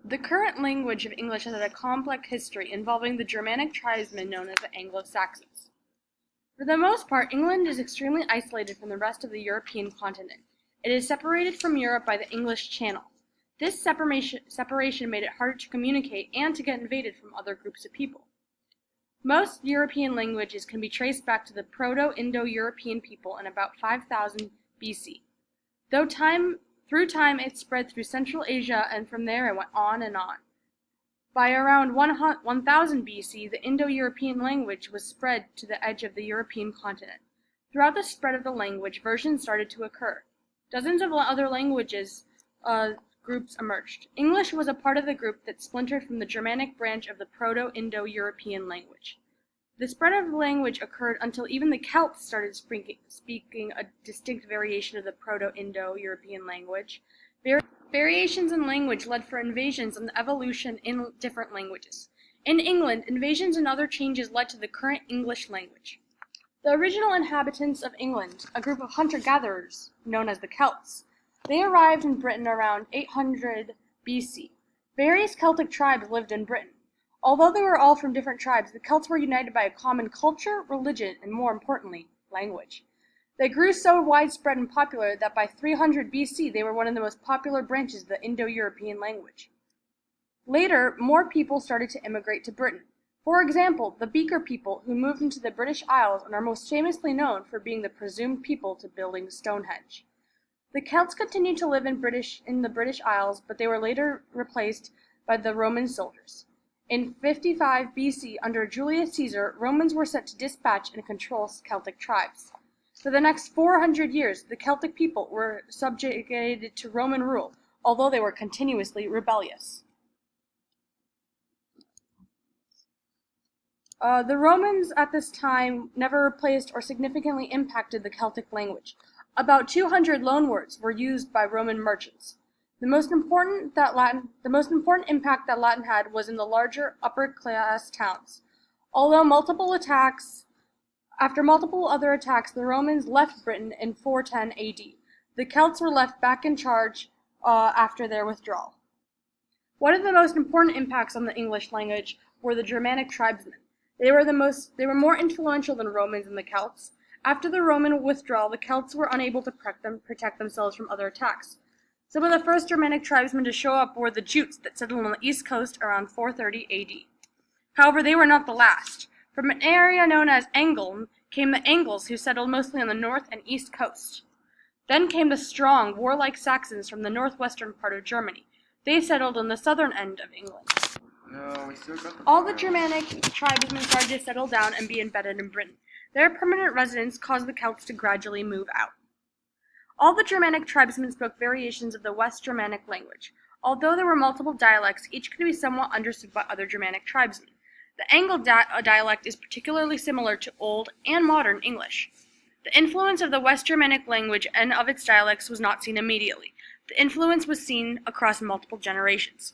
The current language of English has had a complex history involving the Germanic tribesmen known as the Anglo-Saxons. For the most part, England is extremely isolated from the rest of the European continent. It is separated from Europe by the English Channel. This separation made it harder to communicate and to get invaded from other groups of people. Most European languages can be traced back to the Proto-Indo-European people in about 5000 BC. Through time it spread through Central Asia, and from there it went on and on. By around 1000 BC, the Indo-European language was spread to the edge of the European continent. Throughout the spread of the language, versions started to occur. Dozens of other languages groups emerged. English was a part of the group that splintered from the Germanic branch of the Proto-Indo-European language. The spread of the language occurred until even the Celts started speaking a distinct variation of the Proto-Indo-European language. Variations in language led for invasions and evolution in different languages. In England, invasions and other changes led to the current English language. The original inhabitants of England, a group of hunter-gatherers known as the Celts, they arrived in Britain around 800 BC. Various Celtic tribes lived in Britain. Although they were all from different tribes, the Celts were united by a common culture, religion, and more importantly, language. They grew so widespread and popular that by 300 BC they were one of the most popular branches of the Indo-European language. Later, more people started to immigrate to Britain. For example, the Beaker people, who moved into the British Isles and are most famously known for being the presumed people to building Stonehenge. The Celts continued to live in the British Isles, but they were later replaced by the Roman soldiers. In 55 BC, under Julius Caesar, Romans were sent to dispatch and control Celtic tribes. For the next 400 years, the Celtic people were subjugated to Roman rule, although they were continuously rebellious. The Romans at this time never replaced or significantly impacted the Celtic language. About 200 loanwords were used by Roman merchants. The most important impact that Latin had was in the larger upper-class towns. After multiple other attacks, the Romans left Britain in 410 AD. The Celts were left back in charge after their withdrawal. One of the most important impacts on the English language were the Germanic tribesmen. They were more influential than Romans and the Celts. After the Roman withdrawal, the Celts were unable to protect themselves from other attacks. Some of the first Germanic tribesmen to show up were the Jutes that settled on the east coast around 430 AD. However, they were not the last. From an area known as Angeln came the Angles, who settled mostly on the north and east coast. Then came the strong, warlike Saxons from the northwestern part of Germany. They settled on the southern end of England. All the Germanic tribesmen started to settle down and be embedded in Britain. Their permanent residence caused the Celts to gradually move out. All the Germanic tribesmen spoke variations of the West Germanic language. Although there were multiple dialects, each could be somewhat understood by other Germanic tribesmen. The Angle dialect is particularly similar to Old and Modern English. The influence of the West Germanic language and of its dialects was not seen immediately. The influence was seen across multiple generations.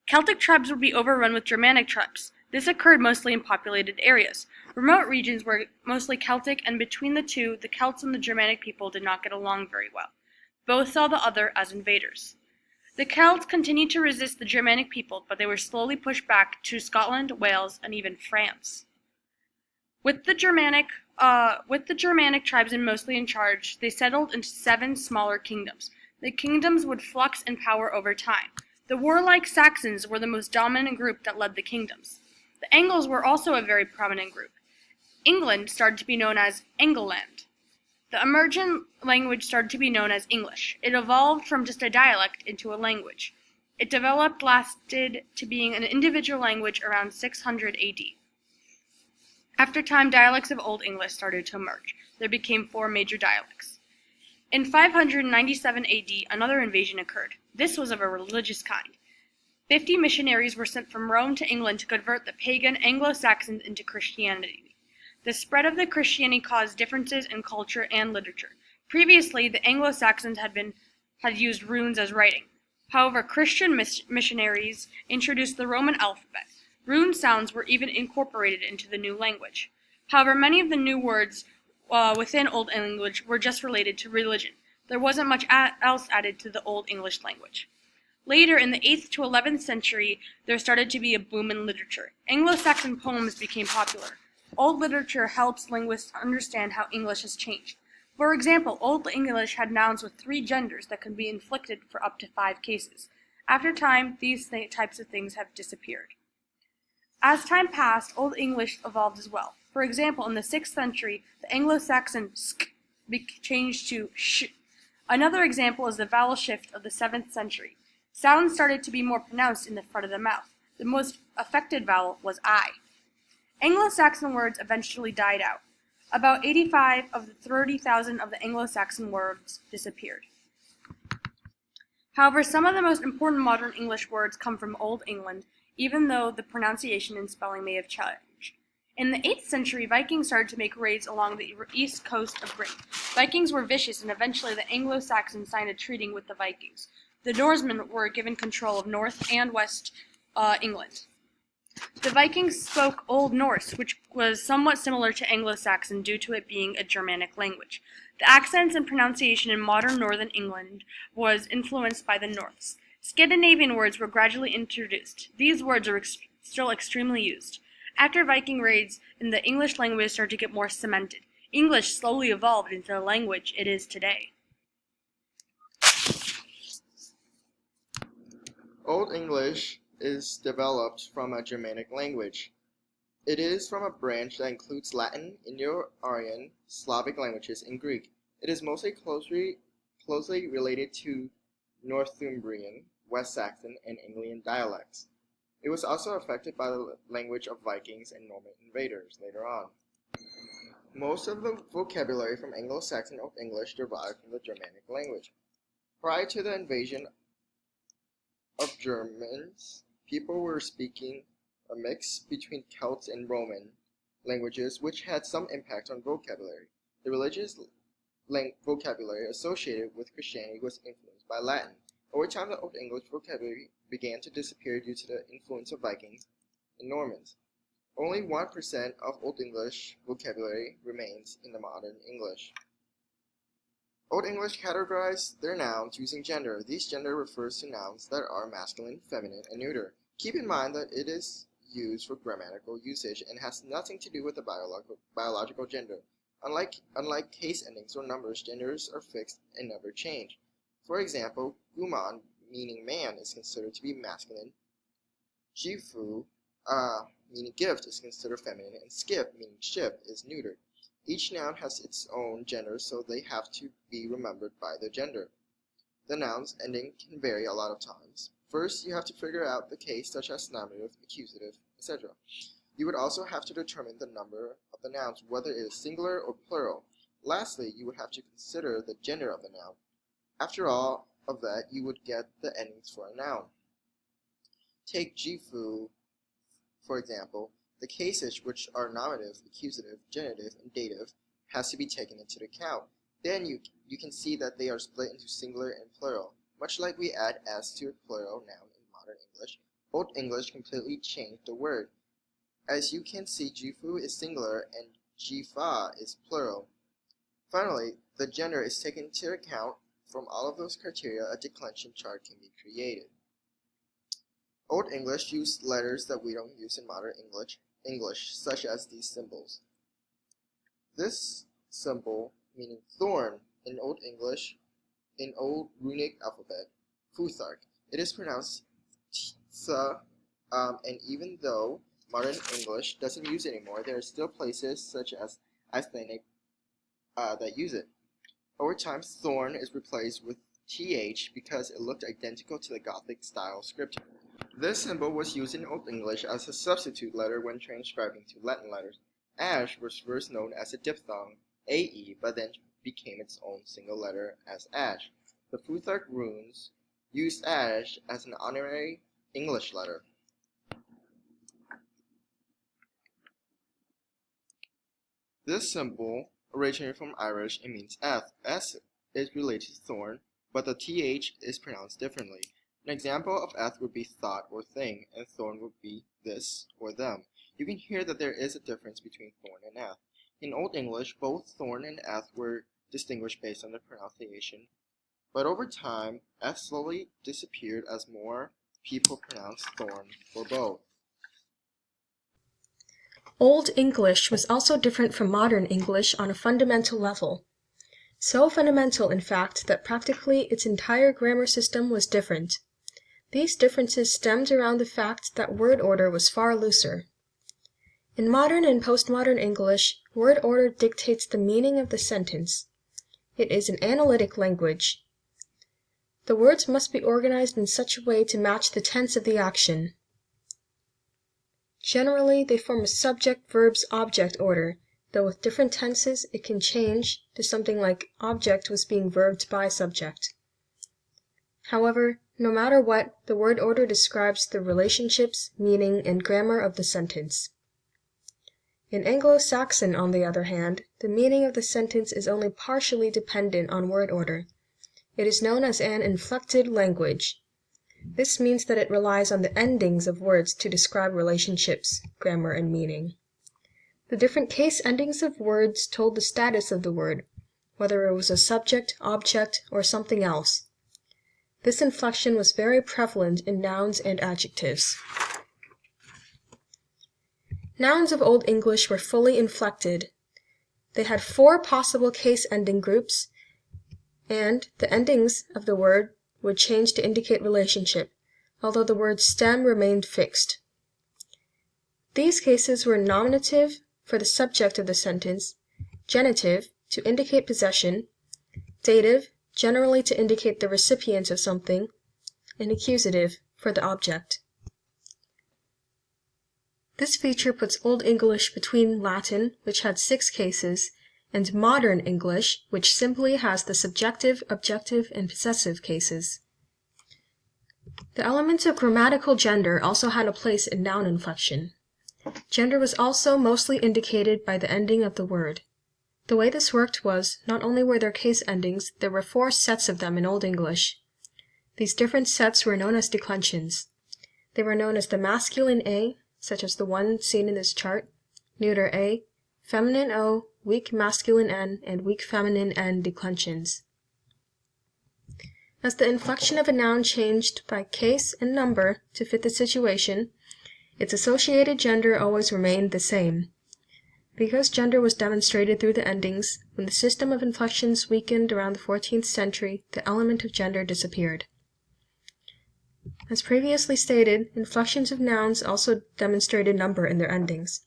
Celtic tribes would be overrun with Germanic tribes. This occurred mostly in populated areas. Remote regions were mostly Celtic, and between the two, the Celts and the Germanic people did not get along very well. Both saw the other as invaders. The Celts continued to resist the Germanic people, but they were slowly pushed back to Scotland, Wales, and even France. With the Germanic tribesmen mostly in charge, they settled into 7 smaller kingdoms. The kingdoms would flux in power over time. The warlike Saxons were the most dominant group that led the kingdoms. The Angles were also a very prominent group. England started to be known as Engleland. The emergent language started to be known as English. It evolved from just a dialect into a language. It lasted to being an individual language around 600 AD. After time, dialects of Old English started to emerge. There became 4 major dialects. In 597 AD, another invasion occurred. This was of a religious kind. 50 missionaries were sent from Rome to England to convert the pagan Anglo-Saxons into Christianity. The spread of the Christianity caused differences in culture and literature. Previously, the Anglo-Saxons had used runes as writing. However, Christian missionaries introduced the Roman alphabet. Rune sounds were even incorporated into the new language. However, many of the new words within Old English were just related to religion. There wasn't much else added to the Old English language. Later, in the 8th to 11th century, there started to be a boom in literature. Anglo-Saxon poems became popular. Old literature helps linguists understand how English has changed. For example, Old English had nouns with 3 genders that could be inflected for up to 5 cases. After time, these types of things have disappeared. As time passed, Old English evolved as well. For example, in the 6th century, the Anglo-Saxon sk changed to sh. Another example is the vowel shift of the 7th century. Sounds started to be more pronounced in the front of the mouth. The most affected vowel was I. Anglo-Saxon words eventually died out. About 85 of the 30,000 of the Anglo-Saxon words disappeared. However, some of the most important modern English words come from Old England, even though the pronunciation and spelling may have changed. In the 8th century, Vikings started to make raids along the east coast of Britain. Vikings were vicious, and eventually the Anglo-Saxons signed a treaty with the Vikings. The Norsemen were given control of North and West England. The Vikings spoke Old Norse, which was somewhat similar to Anglo-Saxon due to it being a Germanic language. The accents and pronunciation in modern northern England was influenced by the Norths. Scandinavian words were gradually introduced. These words are still extremely used. After Viking raids, the English language started to get more cemented. English slowly evolved into the language it is today. Old English is developed from a Germanic language. It is from a branch that includes Latin, Indo-Aryan, Slavic languages, and Greek. It is mostly closely related to Northumbrian, West Saxon, and Anglian dialects. It was also affected by the language of Vikings and Norman invaders later on. Most of the vocabulary from Anglo-Saxon Old English derived from the Germanic language. Prior to the invasion of Germans, people were speaking a mix between Celts and Roman languages, which had some impact on vocabulary. The religious vocabulary associated with Christianity was influenced by Latin. Over time, the Old English vocabulary began to disappear due to the influence of Vikings and Normans. Only 1% of Old English vocabulary remains in the modern English. Old English categorized their nouns using gender. These gender refers to nouns that are masculine, feminine, and neuter. Keep in mind that it is used for grammatical usage and has nothing to do with the biological gender. Unlike case endings or numbers, genders are fixed and never change. For example, guman, meaning man, is considered to be masculine. Jifu, meaning gift, is considered feminine, and skip, meaning ship, is neutered. Each noun has its own gender, so they have to be remembered by their gender. The noun's ending can vary a lot of times. First, you have to figure out the case, such as nominative, accusative, etc. You would also have to determine the number of the nouns, whether it is singular or plural. Lastly, you would have to consider the gender of the noun. After all of that, you would get the endings for a noun. Take jifu, for example. The cases, which are nominative, accusative, genitive, and dative, has to be taken into account. Then you can see that they are split into singular and plural. Much like we add s to a plural noun in modern English, Old English completely changed the word. As you can see, jifu is singular and jifa is plural. Finally, the gender is taken into account. From all of those criteria, a declension chart can be created. Old English used letters that we don't use in modern English, such as these symbols. This symbol, meaning thorn, in Old English, in Old Runic alphabet, futhark. It is pronounced tsa, and even though modern English doesn't use it anymore, there are still places such as Icelandic that use it. Over time, thorn is replaced with th because it looked identical to the Gothic style script. This symbol was used in Old English as a substitute letter when transcribing to Latin letters. Ash was first known as a diphthong, ae, but then became its own single letter as ash. The Futhark runes used ash as an honorary English letter. This symbol originated from Irish and means eth. S is related to thorn, but the th is pronounced differently. An example of eth would be thought or thing, and thorn would be this or them. You can hear that there is a difference between thorn and eth. In Old English, both thorn and eth were distinguished based on the pronunciation but over time, F slowly disappeared as more people pronounced thorn or bow. Old English was also different from modern English on a fundamental level. So fundamental, in fact, that practically its entire grammar system was different. These differences stemmed around the fact that word order was far looser. In modern and postmodern English, word order dictates the meaning of the sentence. It is an analytic language. The words must be organized in such a way to match the tense of the action. Generally, they form a subject-verbs-object order, though with different tenses it can change to something like object was being verbed by subject. However, no matter what, the word order describes the relationships, meaning, and grammar of the sentence. In Anglo-Saxon, on the other hand, the meaning of the sentence is only partially dependent on word order. It is known as an inflected language. This means that it relies on the endings of words to describe relationships, grammar, and meaning. The different case endings of words told the status of the word, whether it was a subject, object, or something else. This inflection was very prevalent in nouns and adjectives. Nouns of Old English were fully inflected. They had 4 possible case ending groups, and the endings of the word would change to indicate relationship, although the word stem remained fixed. These cases were nominative for the subject of the sentence, genitive to indicate possession, dative generally to indicate the recipient of something, and accusative for the object. This feature puts Old English between Latin, which had 6 cases, and modern English, which simply has the subjective, objective, and possessive cases. The element of grammatical gender also had a place in noun inflection. Gender was also mostly indicated by the ending of the word. The way this worked was, not only were there case endings, there were 4 sets of them in Old English. These different sets were known as declensions. They were known as the masculine A, such as the one seen in this chart, neuter A, feminine O, weak masculine N, and weak feminine N declensions. As the inflection of a noun changed by case and number to fit the situation, its associated gender always remained the same. Because gender was demonstrated through the endings, when the system of inflections weakened around the 14th century, the element of gender disappeared. As previously stated, inflections of nouns also demonstrated number in their endings.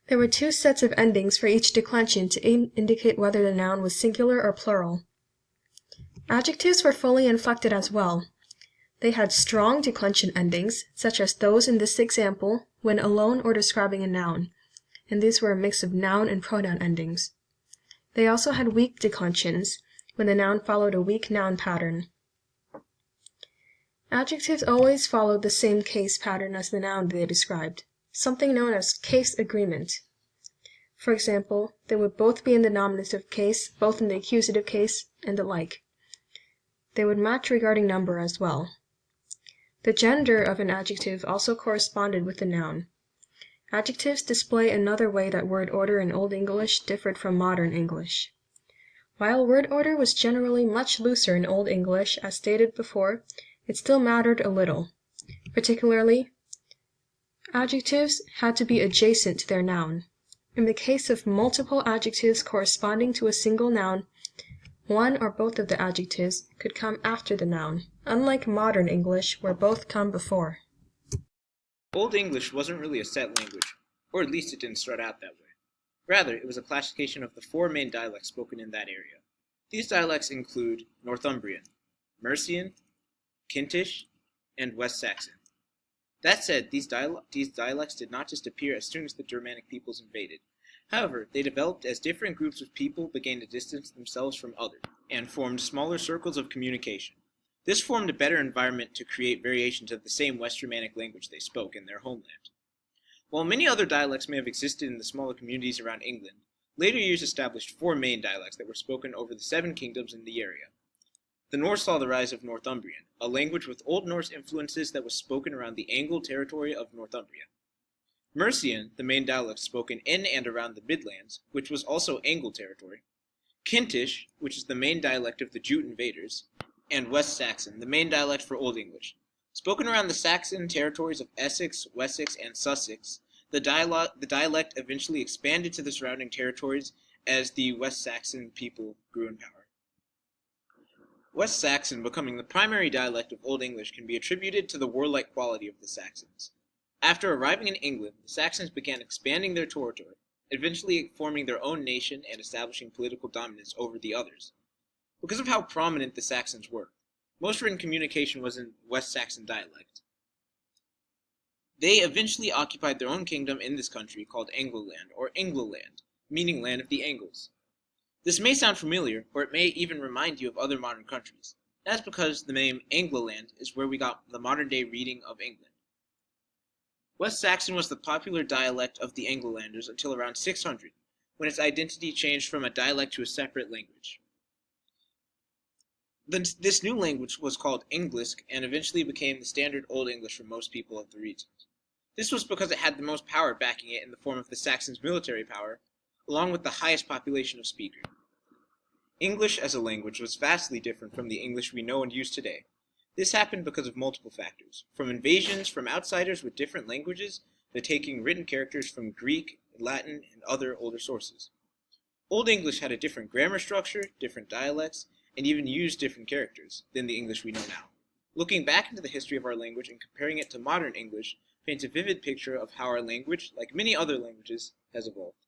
There were 2 sets of endings for each declension to indicate whether the noun was singular or plural. Adjectives were fully inflected as well. They had strong declension endings, such as those in this example, when alone or describing a noun, and these were a mix of noun and pronoun endings. They also had weak declensions, when the noun followed a weak noun pattern. Adjectives always followed the same case pattern as the noun they described, something known as case agreement. For example, they would both be in the nominative case, both in the accusative case, and the like. They would match regarding number as well. The gender of an adjective also corresponded with the noun. Adjectives display another way that word order in Old English differed from modern English. While word order was generally much looser in Old English, as stated before, it still mattered a little. Particularly, adjectives had to be adjacent to their noun. In the case of multiple adjectives corresponding to a single noun, one or both of the adjectives could come after the noun, unlike modern English where both come before. Old English wasn't really a set language, or at least it didn't start out that way. Rather, it was a classification of the 4 main dialects spoken in that area. These dialects include Northumbrian, Mercian, Kentish, and West Saxon. That said, these dialects did not just appear as soon as the Germanic peoples invaded. However, they developed as different groups of people began to distance themselves from others, and formed smaller circles of communication. This formed a better environment to create variations of the same West Germanic language they spoke in their homeland. While many other dialects may have existed in the smaller communities around England, later years established 4 main dialects that were spoken over the 7 kingdoms in the area. The Norse saw the rise of Northumbrian, a language with Old Norse influences that was spoken around the Angle territory of Northumbria. Mercian, the main dialect spoken in and around the Midlands, which was also Angle territory. Kintish, which is the main dialect of the Jute invaders, and West Saxon, the main dialect for Old English. Spoken around the Saxon territories of Essex, Wessex, and Sussex, the dialect eventually expanded to the surrounding territories as the West Saxon people grew in power. West Saxon becoming the primary dialect of Old English can be attributed to the warlike quality of the Saxons. After arriving in England, the Saxons began expanding their territory, eventually forming their own nation and establishing political dominance over the others. Because of how prominent the Saxons were, most written communication was in West Saxon dialect. They eventually occupied their own kingdom in this country called Angloland, or Angloland, meaning land of the Angles. This may sound familiar, or it may even remind you of other modern countries. That's because the name Angloland is where we got the modern-day reading of England. West Saxon was the popular dialect of the Anglolanders until around 600, when its identity changed from a dialect to a separate language. This new language was called Englisk and eventually became the standard Old English for most people of the region. This was because it had the most power backing it in the form of the Saxons' military power, along with the highest population of speakers. English as a language was vastly different from the English we know and use today. This happened because of multiple factors, from invasions from outsiders with different languages to taking written characters from Greek, Latin, and other older sources. Old English had a different grammar structure, different dialects, and even used different characters than the English we know now. Looking back into the history of our language and comparing it to modern English paints a vivid picture of how our language, like many other languages, has evolved.